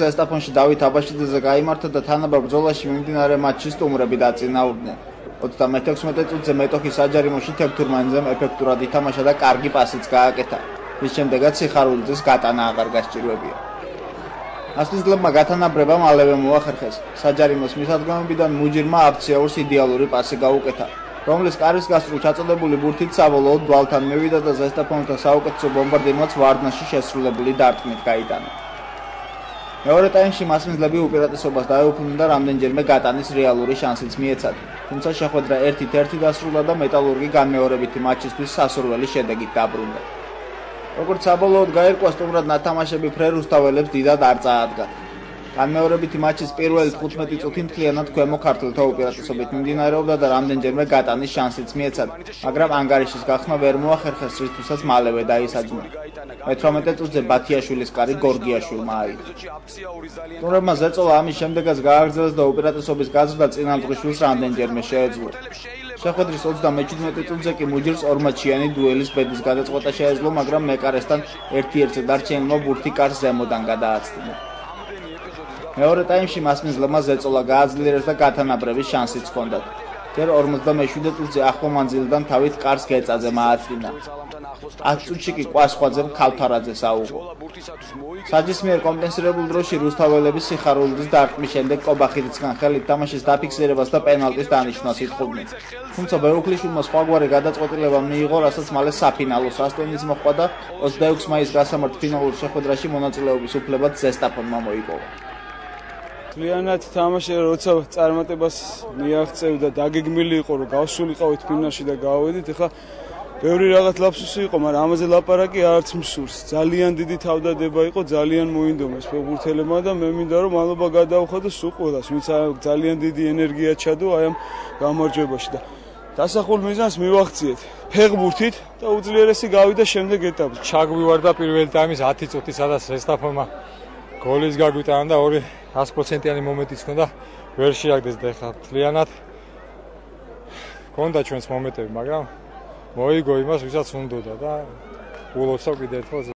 ზესტაფონში დავით აბაშიძეზე გაიმართა და თანაბარ ბრძოლაში მიმდინარე მატჩში სტუმრები დაწინაურდნენ. 36 წუთზე მეტოქის საჯარიმოში თექთურმანიძემ ეფექტურად ითამაშა და კარგი პასიც გააკეთა. მის შემდეგაც სიხარულიძეს გატანა აღარ გასჭირვებია. ასპინძლებმა გათანაბრება მალევე მოახერხეს. საჯარიმოს მისადგომებიდან მუჯირმა აფციაურს იდეალური პასი გაუკეთა, რომლის კარის გასწრულ ჩაწოდებული ბურთით საბოლოოდ დვალთან მივიდა და ზესტაფონთან საუკეთესო ბომბარდირმაც ვარდნაში შესრულებული დარტყმით გაიტანა. მეორე ტაიმში მასპინძლები უპირატესობას დაეუფლნენ და რამდენჯერმე გატანის რეალური შანსიც მიეცათ, თუმცა შეხვედრა 1-1 დასრულდა და მეტალურგი განმეორებითი მატჩისთვის სასურველი შედეგით დაბრუნდა. როგორც საბოლოოდ გაირკვა, სტუმრად ნათამაშები ფრე რუსთაველებს დიდად არ წაადგათ. განმეორებითი მატჩის პირველი 15 წუთი მთლიანად ქვემო ქართველთა უპირატესობით მიმდინარეობდა და რამდენჯერმე გატანის შანსიც მიეცათ, მაგრამ ანგარიშის გახსნა ვერ მოახერხეს, რისთვისაც მალევე დაისაჯნა. მე-18 წუთზე ბათიაშვილის კარი გორგიაშვილმა აიღო. სტუმრებმა ზეწოლა ამის შემდეგაც გააგრძელეს და უპირატესობის გაზრდა წინამძღვრიშვილს რამდენჯერმე შეეძლო. შეხვედრის 37 წუთზე კი მუჯირს ორმაჩიანი დუელის ბედის გადაწყვეტა შეეძლო, მაგრამ მეკარესთან 1-1-ზე დარჩენილმა ბურთი კარს ზემოდან გადააცდინა. მეორე ტაიმში მასპინძლებმა ზეწოლა გააძლიერეს და გათანაბრების შანსიც ჰქონდათ. ჯერ 57 წუთზე ახმომანძილიდან თავით კარს გეწაძე მააცდინა. 10 წუთში კი კვასხვაძემ ქავთარაძეს აუღო. საჯის მიერ კომპენსირებულ დროში რუსთაველების სიხარულიძის დარტყმის შემდეგ კობახიძისგან ხელით თამაშის დაფიქსირებას და პენალტის დანიშნვას ითხოვდნენ. თუმცა ბეუქლიშვილმა სხვაგვარი გადაწყვეტილება მიიღო, რასაც მალე საფინალო სასტვენიც მოჰყვა და 26 მაისს გასამართ ფინალურ შეხვედრაში მონაწილეობის უფლებაც ზესტაფონმა მოიპოვა. მთლიანად თამაში როცა წარმატებას მიაღწევ და დაგეგმილი იყო რომ გავსულიყავით ფინალში და გავავედით, ეხლა ბევრი რაღაც ლაფსუსი იყო, მაგრამ ამაზე ლაპარაკი არც მსურს. ძალიან დიდი თავდადება იყო, ძალიან მოინდომეს ფეხბურთელებმა და მე მინდა რომ მადლობა გადაუხადოს სულ ყველას, ვინც ძალიან დიდი ენერგია ჩადო აი ამ გამარჯვებაში და დასახულ მიზანს მივახციეთ ფეხბურთით და უძლიერესი გავიდა შემდეგ ეტაპზე. ჩაგვივარდა პირველი ტაიმის 10 წუთი, სადაც ზესტაფონმა გოლის გაგვიტანა და 100%-იანი მომენტიც ჰქონდა, ვერ შეაგდეს და ეხლა მთლიანად ჰქონდა ჩვენს მომენტები, მაგრამ მოიგო იმას, ვისაც უნდოდა და გულოცავ კიდევ ერთხელ